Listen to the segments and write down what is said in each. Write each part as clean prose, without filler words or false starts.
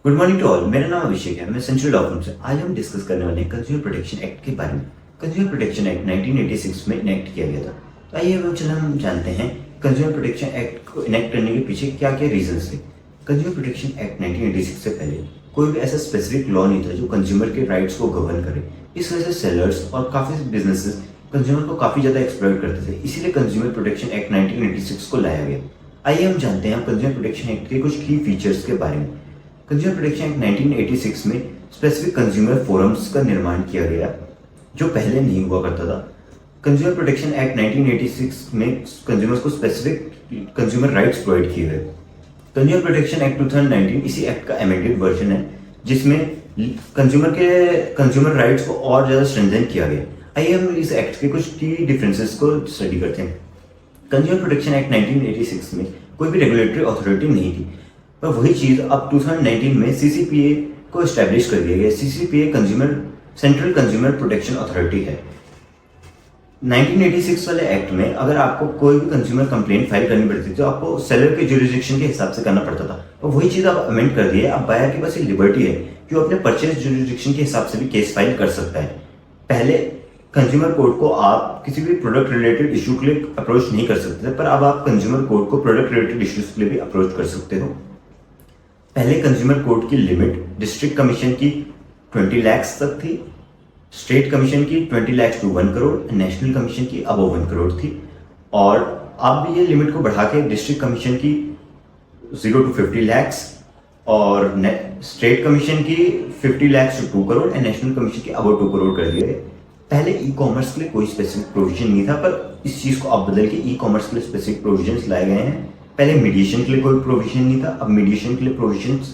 Good morning to all. मेरा नाम अभिषेक है, मैं सेंट्रल लॉ फर्म से। आज हम डिस्कस करने वाले हैं कंज्यूमर प्रोटेक्शन एक्ट के बारे में। कंज्यूमर प्रोटेक्शन एक्ट 1986 में इनेक्ट किया गया था। तो आइए अब चलो हम जानते हैं कंज्यूमर प्रोटेक्शन एक्ट को इनेक्ट करने के पीछे क्या क्या रीजंस थे। कंज्यूमर प्रोटेक्शन एक्ट 1986 से पहले कोई भी ऐसा स्पेसिफिक लॉ नहीं था जो कंज्यूमर के राइट्स को गवर्न करे। इस वजह से सेलर्स और काफी बिजनेसेस कंज्यूमर को काफी ज्यादा एक्सप्लॉइट करते थे, इसीलिए कंज्यूमर प्रोटेक्शन एक्ट 1986 को लाया गया। आइए हम जानते हैं कंज्यूमर प्रोटेक्शन एक्ट के कुछ की फीचर्स के बारे में। कंज्यूमर प्रोटेक्शन एक्ट 1986 में स्पेसिफिक कंज्यूमर फोरम्स का निर्माण किया गया जो पहले नहीं हुआ करता था। कंज्यूमर प्रोटेक्शन एक्ट 1986 में कंज्यूमर्स को स्पेसिफिक कंज्यूमर राइट्स प्रोवाइड किए गए। कंज्यूमर प्रोटेक्शन एक्ट 2019 इसी एक्ट का अमेंडेड वर्जन है जिसमें कंज्यूमर राइट्स को और ज्यादा स्ट्रेंथन किया गया। आइए हम इस एक्ट के कुछ की डिफरेंसेस को स्टडी करते हैं। कंज्यूमर प्रोटेक्शन एक्ट 1986 में कोई भी रेगुलेटरी अथॉरिटी नहीं थी, पर वही चीज अब 2019 में सीसीपीए को एस्टेब्लिश कर दिया गया। CCPA central consumer protection authority है। 1986 वाले एक्ट में अगर आपको कोई भी कंज्यूमर कंप्लेंट फाइल करनी पड़ती थी तो आपको सेलर के ज्यूरिसडिक्शन के हिसाब से करना पड़ता था, और वही चीज अब अमेंड कर दी है। अब बायर के पास ये लिबर्टी है कि वो अपने परचेज ज्यूरिसडिक्शन के हिसाब से भी केस फाइल कर सकता है। पहले कंज्यूमर कोर्ट को आप किसी भी प्रोडक्ट रिलेटेड इशू के लिए अप्रोच नहीं कर सकते थे, पर अब आप कंज्यूमर कोर्ट को प्रोडक्ट रिलेटेड इश्यूज के लिए भी अप्रोच कर सकते हो। पहले कंज्यूमर कोर्ट की लिमिट डिस्ट्रिक्ट कमीशन की 20 लाख तक थी, स्टेट कमीशन की 20 lakh to 1 crore, national commission की अबव 1 करोड़ थी। और अब ये लिमिट को बढ़ा के डिस्ट्रिक्ट कमीशन की 0 to 50 लाख और स्टेट कमीशन की 50 लाख टू 2 करोड़ और नेशनल कमीशन की अबव 2 करोड़ कर दिया गया। पहले ई कॉमर्स के लिए कोई स्पेसिफिक प्रोविजन नहीं था, पर इस चीज को अब बदल के ई कॉमर्स के लिए स्पेसिफिक प्रोविजन लाए गए हैं। पहले मीडिएशन के लिए कोई प्रोविजन नहीं था, अब मीडिएशन के लिए प्रोविजंस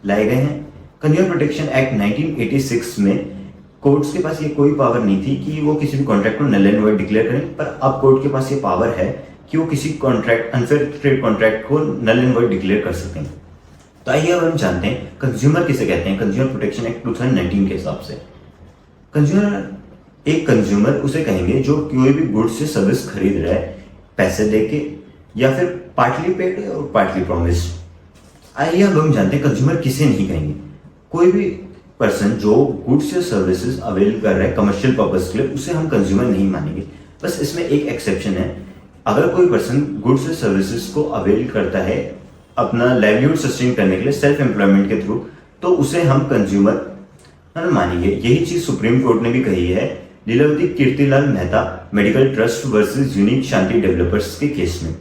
लाए गए हैं। कंज्यूमर प्रोटेक्शन एक्ट 1986 में कोर्ट्स के पास ये कोई पावर नहीं थी कि वो किसी भी कॉन्ट्रैक्ट को नल एंड वॉइड डिक्लेयर करें, पर अब कोर्ट के पास ये पावर है कि वो किसी अनफेयर ट्रेड कॉन्ट्रैक्ट को नल एंड वॉइड डिक्लेयर कर सकते हैं। तो आइए अब हम जानते हैं कंज्यूमर किसे कहते हैं। कंज्यूमर प्रोटेक्शन एक्ट 2019 के हिसाब से एक कंज्यूमर उसे कहेंगे जो कोई भी गुड्स से सर्विस खरीद रहा है पैसे देके या फिर पार्टली पेड और पार्टली प्रॉमिस्ड। आइए अब हम जानते हैं कंज्यूमर किसे नहीं कहेंगे। कोई भी पर्सन जो गुड्स या सर्विसेज अवेल कर रहा है कमर्शियल पर्पस के लिए, उसे हम कंज्यूमर नहीं मानेंगे। बस इसमें एक एक्सेप्शन है, अगर कोई पर्सन गुड्स या सर्विसेज को अवेल करता है अपना लाइवलीहुड सस्टेन करने के लिए सेल्फ एम्प्लॉयमेंट के थ्रू, तो उसे हम कंज्यूमर मानेंगे। यही चीज सुप्रीम कोर्ट ने भी कही है Lilavati Kirtilal Mehta medical trust versus unique Shanti developers के केस में।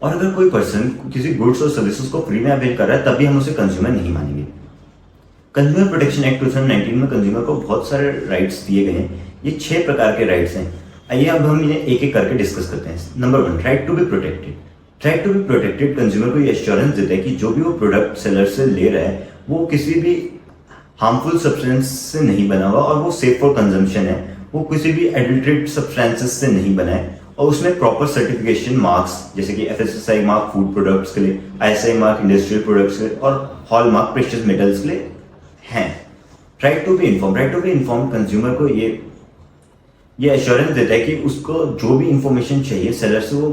और अगर कोई पर्सन किसी गुड्स और सर्विसेज को फ्री में अवेल कर रहा है तब भी हम उसे कंज्यूमर नहीं मानेंगे। कंज्यूमर प्रोटेक्शन एक्ट 2019 में कंज्यूमर को बहुत सारे राइट्स दिए गए हैं। ये 6 प्रकार के राइट्स हैं। आइए अब हम इन्हें एक एक करके डिस्कस करते हैं। Number 1, right to be protected. Right to be protected consumer को ये एश्योरेंस देता है कि जो भी वो प्रोडक्ट सेलर से ले रहा है वो किसी भी हार्मफुल सब्सटेंस से नहीं बना हुआ और वो सेफ फॉर कंजम्पशन है, वो किसी भी एडल्ट्रेटेड सब्सटेंसेस से नहीं बना है, और उसमें प्रॉपर सर्टिफिकेशन मार्क्स जैसे कि FSSAI मार्क फूड प्रोडक्ट्स के लिए, ISI मार्क इंडस्ट्रियल प्रोडक्ट्स के लिए और हॉल मार्क प्रेशियस मेटल्स के लिए हैं। Right to be inform consumer को ये एश्योरेंस देता है कि उसको जो भी इंफॉर्मेशन चाहिए सेलर से वो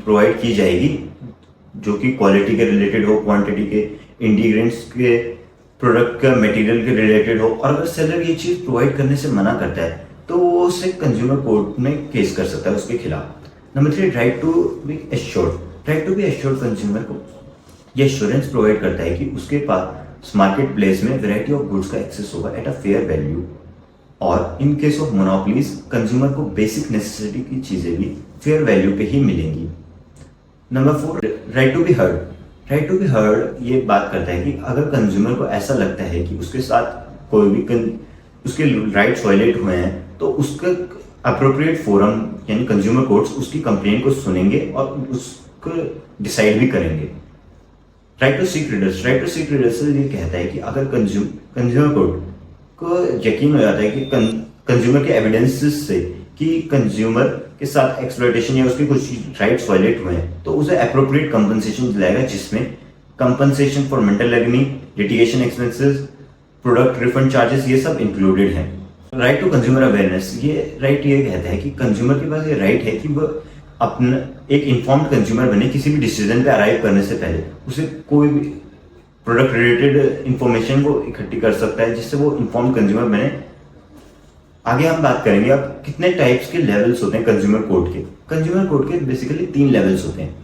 प्रोवाइड की जाएगी, जो कि क्वालिटी के रिलेटेड हो, क्वांटिटी के, इंग्रेडिएंट्स के, प्रोडक्ट का मटेरियल के रिलेटेड हो। और अगर सेलर ये चीज प्रोवाइड करने से मना करता है तो वो उससे कंज्यूमर कोर्ट में केस कर सकता है उसके खिलाफ। Number 3, right to be assured consumer को ये एश्योरेंस प्रोवाइड करता है कि उसके पास मार्केट प्लेस में वैरायटी ऑफ गुड्स का एक्सेस होगा एट अ फेयर वैल्यू, और in case of monopolies consumer को बेसिक नेसेसिटी की चीजें भी फेयर वैल्यू पे ही मिलेंगी। Number 4, right to be heard ये बात करता है कि अगर कंज्यूमर को ऐसा लगता है कि उसके साथ कोई भी उसके राइट्स वायलेट हुए हैं तो उसका अप्रोप्रिएट फोरम यानी कंज्यूमर कोर्ट्स उसकी कंप्लेंट को सुनेंगे और उसको डिसाइड भी करेंगे। राइट टू सीक रिडर्सल ये कहता है कि अगर कंज्यूमर कोर्ट को यकीन हो जाता है कि कंज्यूमर के एविडेंसेस से कि कंज्यूमर के साथ एक्सप्लॉयटेशन या उसके कुछ राइट्स वायलेट हुए हैं, तो उसे अप्रोप्रिएट कंपनसेशन दिलाएगा, जिसमें compensation for mental agony, litigation expenses, product refund charges, ये सब इंक्लूडेड हैं। राइट टू कंज्यूमर अवेयरनेस ये राइट ये कहता है कि कंज्यूमर के पास ये राइट है कि वह अपना एक इन्फॉर्म्ड कंज्यूमर बने किसी भी डिसीजन पे अराइव करने से पहले। उसे कोई भी प्रोडक्ट रिलेटेड इंफॉर्मेशन वो इकट्ठी कर सकता है, जिससे वो इन्फॉर्म कंज्यूमर बने। आगे हम बात करेंगे अब कितने टाइप्स के लेवल्स होते हैं कंज्यूमर कोर्ट के। कंज्यूमर कोर्ट के बेसिकली 3 लेवल्स होते हैं,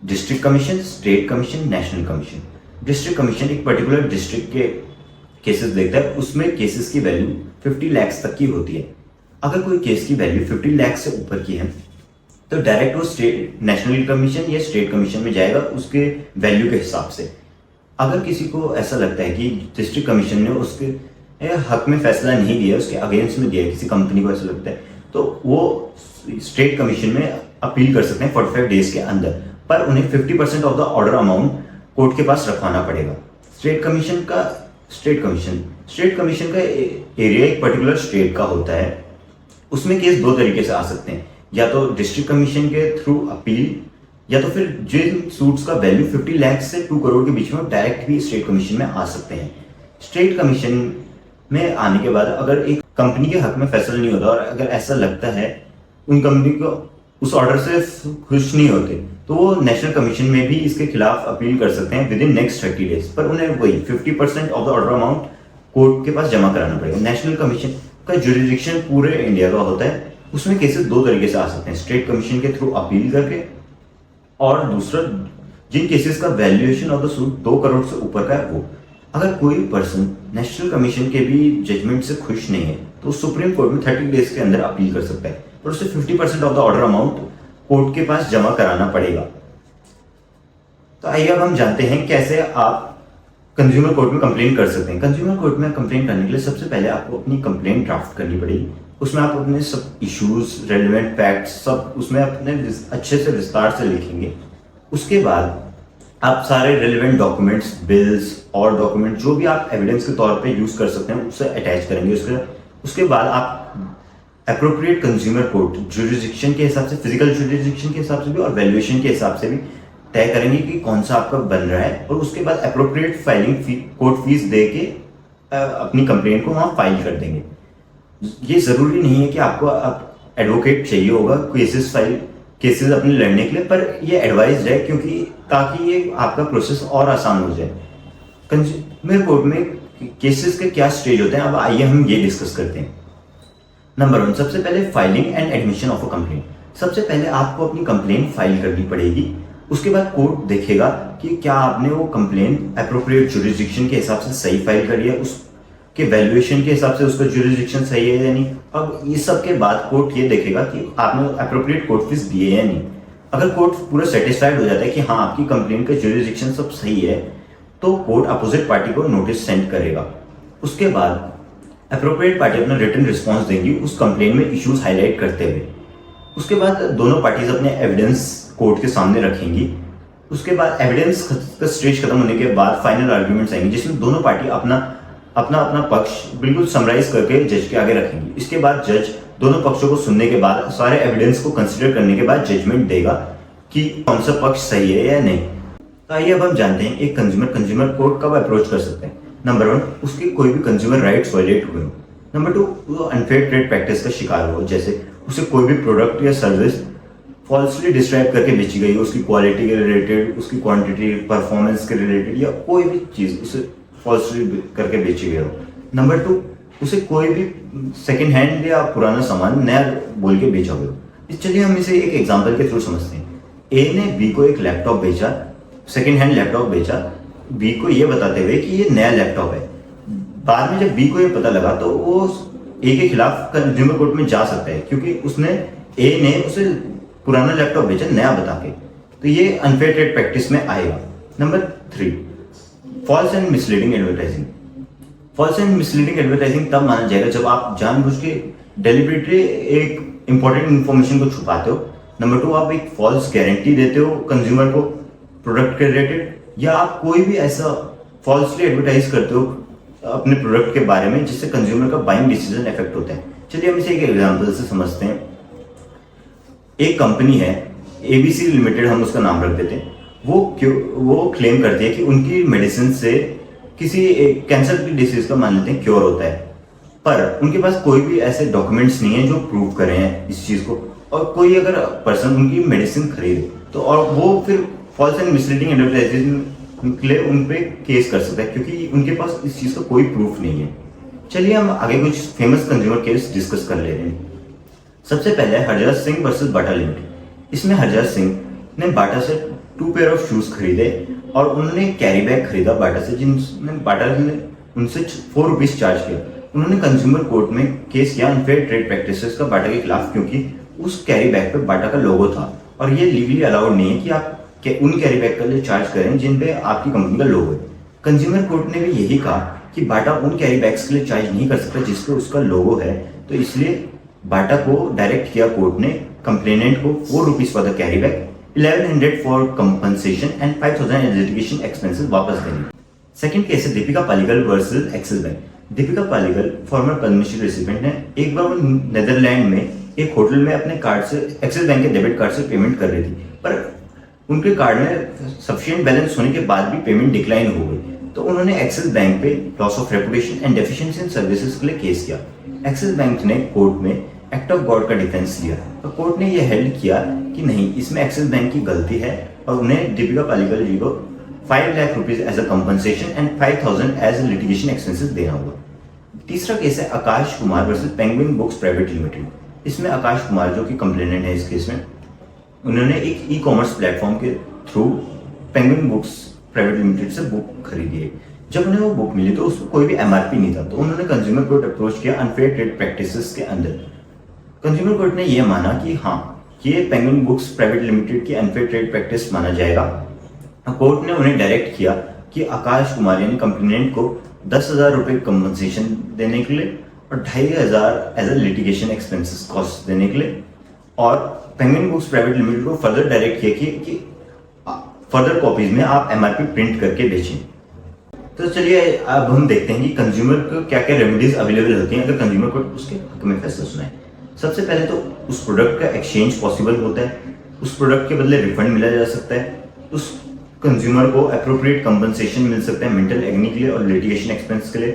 district commission, state commission, national commission. District commission एक पर्टिकुलर डिस्ट्रिक्ट के केसेस देखता है, उसमें केसेस की वैल्यू 50 लाख तक की होती है। अगर कोई केस की वैल्यू 50 लाख से ऊपर की है तो डायरेक्ट वो स्टेट नेशनल कमीशन या स्टेट कमीशन में जाएगा उसके वैल्यू के हिसाब से। अगर किसी को ऐसा लगता है कि डिस्ट्रिक्ट कमीशन ने उसके हक में फैसला नहीं दिया, उसके अगेंस्ट में दिया, किसी कंपनी को ऐसा लगता है, तो वो स्टेट कमीशन में अपील कर सकते हैं 45 डेज के अंदर, पर उन्हें 50% of the order amount court के पास रखवाना पड़ेगा। स्टेट कमीशन का एरिया एक पर्टिकुलर स्टेट का होता है, उसमें केस 2 तरीके से आ सकते हैं, या तो डिस्ट्रिक्ट कमीशन के थ्रू अपील, या तो फिर जिन सूट्स का वैल्यू 50 लाख से 2 करोड़ के बीच में डायरेक्ट भी स्टेट कमीशन में आ सकते हैं। स्टेट कमीशन में आने के बाद अगर एक कंपनी के हक में फैसला नहीं होता और अगर ऐसा लगता है उन कंपनी को उस ऑर्डर से खुश नहीं होते, तो वो नेशनल कमीशन में भी इसके खिलाफ अपील कर सकते हैं विद इन नेक्स्ट 30 डेज, पर उन्हें वही 50% of the order amount court के पास जमा कराना पड़ेगा। नेशनल कमीशन का जुरिडिक्शन पूरे इंडिया का होता है, उसमें केसेस 2 तरीके से आ सकते हैं, स्टेट कमीशन के थ्रू अपील करके, और दूसरा जिन केसेस का valuation of the suit 2 crore से ऊपर का है वो। अगर कोई पर्सन नेशनल कमीशन के भी जजमेंट से खुश नहीं है तो सुप्रीम कोर्ट में 30 डेज के अंदर अपील कर सकता है, और उसे 50% of the order amount court के पास जमा कराना पड़ेगा। तो आइए अब हम जानते हैं कैसे आप कंज्यूमर कोर्ट में कंप्लेन कर सकते हैं। कंज्यूमर कोर्ट में कंप्लेन करने के लिए सबसे पहले आपको अपनी कंप्लेन ड्राफ्ट करनी पड़ेगी। उसमें आप अपने सब इश्यूज, रेलेवेंट फैक्ट्स सब उसमें अपने अच्छे से विस्तार से लिखेंगे। उसके बाद आप सारे रेलेवेंट डॉक्यूमेंट्स, बिल्स और डॉक्यूमेंट जो भी आप एविडेंस के तौर पे यूज कर सकते हैं उसे अटैच करेंगे। उसके बाद आप एप्रोप्रिएट कंज्यूमर कोर्ट जुरिडिक्शन के हिसाब से, फिजिकल जुरिडिक्शन के हिसाब से भी और वैल्यूएशन के हिसाब से भी तय करेंगे कि कौन सा आपका बन रहा है, और उसके बाद एप्रोप्रिएट फाइलिंग कोर्ट फीस दे के अपनी कंप्लेन को वहाँ फाइल कर देंगे। ये जरूरी नहीं है कि आपको एडवोकेट चाहिए होगा केसेस अपने लड़ने के लिए, पर ये एडवाइज है क्योंकि ताकि ये आपका प्रोसेस और आसान हो जाए। कंज्यूमर कोर्ट में केसेस के क्या स्टेज होते हैं, अब आइए हम ये डिस्कस करते हैं। नंबर 1, सबसे पहले filing and admission of a complain. सबसे पहले आपको अपनी कंप्लेन फाइल करनी पड़ेगी। उसके बाद कोर्ट देखेगा कि क्या आपने वो कंप्लेन एप्रोप्रिएट जुरिडिक्शन के हिसाब से सही फाइल करी है, उसके वैल्यूएशन के हिसाब से उसका जुरिडिक्शन सही है या नहीं। अब ये सब के बाद कोर्ट ये देखेगा कि आपने एप्रोप्रिएट कोर्ट फीस दी है या नहीं। अगर कोर्ट पूरा सेटिस्फाइड हो जाता है कि हाँ आपकी कंप्लेन का जुरिडिक्शन सब सही है, तो कोर्ट अपोजिट पार्टी को नोटिस सेंड करेगा। उसके बाद एप्रोप्रिएट पार्टी अपना रिटन रिस्पॉन्स देंगी उस कंप्लेन में इश्यूज हाईलाइट करते हुए। उसके बाद दोनों पार्टीज अपने एविडेंस कोर्ट के सामने रखेंगी। उसके बाद एविडेंस का स्टेज खत्म होने के बाद फाइनल आर्ग्यूमेंट्स आएंगे, जिसमें दोनों पार्टी अपना पक्ष बिल्कुल समराइज करके जज के आगे रखेंगी। इसके बाद जज दोनों पक्षों को सुनने के बाद, सारे एविडेंस को कंसिडर करने के बाद जजमेंट देगा कि कौन सा पक्ष सही है या नहीं। तो आइए अब हम जानते हैं एक कंज्यूमर कोर्ट कब अप्रोच कर सकते हैं। नंबर 1, उसके कोई भी कंज्यूमर राइट्स वायलेट हुए हो। नंबर 2, वो अनफेयर ट्रेड प्रैक्टिस का शिकार हो, जैसे उसे कोई भी प्रोडक्ट या सर्विस फॉल्सली डिस्क्राइब करके बेची गई हो, उसकी क्वालिटी के रिलेटेड, उसकी क्वांटिटी, परफॉर्मेंस के रिलेटेड, या कोई भी चीज़ उसे फॉल्सली करके बेची गई हो। नंबर 2, उसे कोई भी सेकंड हैंड या पुराना सामान नया बोल के बेचा हो। चलिए हम इसे एक एग्जांपल के थ्रू समझते हैं। ए ने बी को एक लैपटॉप बेचा, सेकंड हैंड लैपटॉप बेचा, बी को ये बताते हुए कि ये नया लैपटॉप है। बाद में जब बी को ये पता लगा तो वो ए के खिलाफ कंज्यूमर कोर्ट में जा सकता है, क्योंकि ए ने उसे पुराना लैपटॉप बेचा नया बता के। तो ये अनफेयर ट्रेड प्रैक्टिस में आएगा। Number 3, false and misleading advertising. False and misleading advertising तब माना जाएगा जब आप जानबूझ के डेलिबरेटली एक इंपॉर्टेंट इंफॉर्मेशन को छुपाते हो। नंबर 2, आप एक फॉल्स गारंटी देते हो कंज्यूमर को प्रोडक्ट के रिलेटेड, या आप कोई भी ऐसा फॉल्सली एडवर्टाइज करते हो अपने प्रोडक्ट के बारे में जिससे कंज्यूमर का बाइंग डिसीजन इफेक्ट होता है। चलिए हम इसे एक एग्जांपल से समझते हैं। एक कंपनी है ABC लिमिटेड, हम उसका नाम रख देते हैं। वो क्लेम करती है कि उनकी मेडिसिन से किसी कैंसर की डिसीज का मान लेते हैं क्योर होता है, पर उनके पास कोई भी ऐसे डॉक्यूमेंट्स नहीं है जो प्रूव करें हैं इस चीज को। और कोई अगर पर्सन उनकी मेडिसिन खरीदे तो, और वो फिर फॉल्स एंड मिसलीडिंग उनके लिए उन पे केस कर सकता है, क्योंकि उनके पास इस चीज़ का कोई प्रूफ नहीं है। चलिए हम आगे कुछ फेमस कंज्यूमर केस डिस्कस कर ले रहे हैं। सबसे पहले हरजत सिंह वर्सेस बाटा लिमिटेड। इसमें हरजत सिंह ने बाटा से 2 पेयर ऑफ शूज खरीदे और उन्होंने कैरी बैग खरीदा बाटा से, जिनमें बाटा ने उनसे 4 रुपीज चार्ज किया। उन्होंने कंज्यूमर कोर्ट में केस किया अनफेयर ट्रेड प्रैक्टिसेस का बाटा के खिलाफ, क्योंकि उस कैरी बैग पे बाटा का लोगो था और ये लीगली अलाउड नहीं है कि आप उन कैरी बैग के लिए चार्ज करें जिन पे आपकी कंपनी का लोगो है। कंज्यूमर कोर्ट ने भी यही कहा कि बाटा उन कैरी बैग्स के लिए चार्ज नहीं कर सकता जिस पे उसका लोगो है, तो इसलिए बाटा को डायरेक्ट किया कोर्ट ने कंप्लेनेंट को 4 rupees for the carry bag, 1100 for compensation and 5000 as litigation expenses वापस देने। सेकंड केस है Deepika Paligal versus Axis bank. Deepika Paligal former Padmashri recipient ने एक बार नेदरलैंड में एक होटल में अपने कार्ड से एक्सिस बैंक के डेबिट कार्ड से पेमेंट कर रही थी, पर उनके कार्ड में सफिशिएंट बैलेंस होने के बाद भी पेमेंट डिक्लाइन हो गई, तो उन्होंने एक्सिस बैंक पे loss of reputation and deficiency in services के लिए केस किया। एक्सिस बैंक ने कोर्ट में एक्ट ऑफ गॉड का डिफेंस लिया, तो कोर्ट ने यह हेल्ड किया कि नहीं, इसमें एक्सिस बैंक की गलती है और उन्हें दीपिका पालिगल जी को 5 lakh rupees as a compensation and 5000 as litigation expenses देना होगा। तीसरा केस है Akash Kumar versus Penguin Books private limited. इसमें आकाश कुमार जो कि कंप्लेनेंट है इस केस में, उन्होंने एक ई कॉमर्स प्लेटफॉर्म के through penguin Books private limited से बुक खरीदी है। जब उन्हें वो बुक मिली तो उसमें कोई भी एमआरपी नहीं था, तो उन्होंने कंज्यूमर कोर्ट अप्रोच किया अनफेयर ट्रेड प्रैक्टिसेस के अंदर। कंज्यूमर कोर्ट ने यह माना कि हाँ, ये पेंगुइन बुक्स प्राइवेट लिमिटेड की अनफेयर ट्रेड प्रैक्टिस माना जाएगा। कोर्ट ने उन्हें डायरेक्ट किया कि आकाश कुमार यानी कंप्लेनेंट को 10,000 रुपये कंपनसेशन देने के लिए और 2,500 as a litigation expenses cost देने के लिए, और पेंगुइन बुक्स प्राइवेट लिमिटेड को फर्दर डायरेक्ट किया कि फर्दर कॉपीज में आप एमआरपी प्रिंट करके बेचें। तो चलिए अब हम देखते हैं कि कंज्यूमर को क्या क्या रेमेडीज अवेलेबल होती हैं अगर कंज्यूमर कोर्ट उसके हक में फैसला सुनाए। सबसे पहले तो उस प्रोडक्ट का एक्सचेंज पॉसिबल होता है, उस प्रोडक्ट के बदले रिफंड मिला जा सकता है, उस कंज्यूमर को अप्रोप्रिएट कंपनसेशन मिल सकता है मेंटल एग्नी के लिए और लिटिगेशन एक्सपेंस के लिए।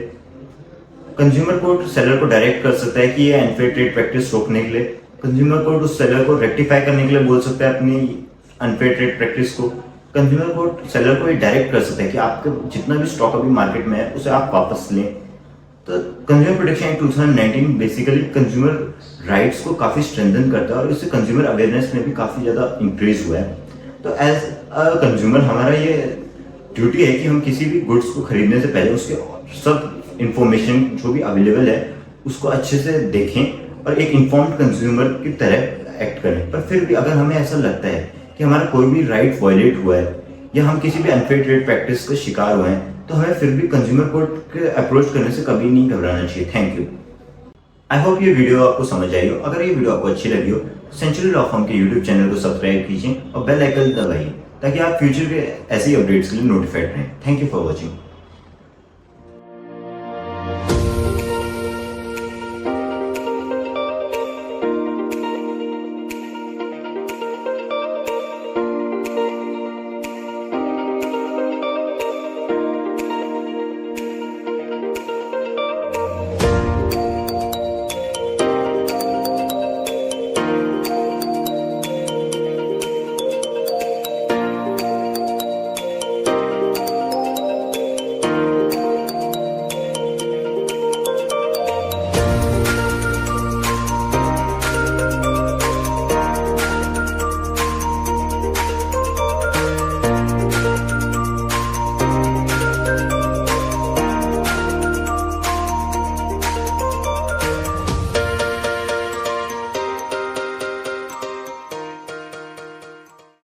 कंज्यूमर कोर्ट सेलर को डायरेक्ट कर सकता है कि ये अनफेयर ट्रेड प्रैक्टिस रोकने के लिए। कंज्यूमर कोर्ट उस सेलर को रेक्टिफाई करने के लिए बोल सकता है अपनी अनफेयर ट्रेड प्रैक्टिस को। कंज्यूमर कोर्ट सेलर को डायरेक्ट कर सकता है कि आपका जितना भी स्टॉक अभी मार्केट में है उसे आप वापस लें। तो consumer protection act 2019 basically consumer rights को काफी स्ट्रेंथन करता है और इससे कंज्यूमर अवेयरनेस में भी काफी ज्यादा इंक्रीज हुआ है। तो एज अ कंज्यूमर हमारा ये ड्यूटी है कि हम किसी भी गुड्स को खरीदने से पहले उसके सब इंफॉर्मेशन जो भी अवेलेबल है उसको अच्छे से देखें और एक इन्फॉर्म्ड कंज्यूमर की तरह एक्ट करें। पर फिर भी अगर हमें ऐसा लगता है कि हमारा कोई भी राइट वायलेट हुआ है या हम किसी भी अनफेयर ट्रेड प्रैक्टिस का शिकार हुए हैं, तो हमें फिर भी कंज्यूमर कोर्ट के अप्रोच करने से कभी नहीं घबराना चाहिए। Thank you. आई होप ये वीडियो आपको समझ आई हो। अगर ये वीडियो आपको अच्छी लगी हो तो सेंचुरी लॉ फर्म के यूट्यूब चैनल को सब्सक्राइब कीजिए और बेल आइकन दबाइए ताकि आप फ्यूचर के ऐसे ही अपडेट्स के लिए नोटिफाइड रहें। Thank you for watching.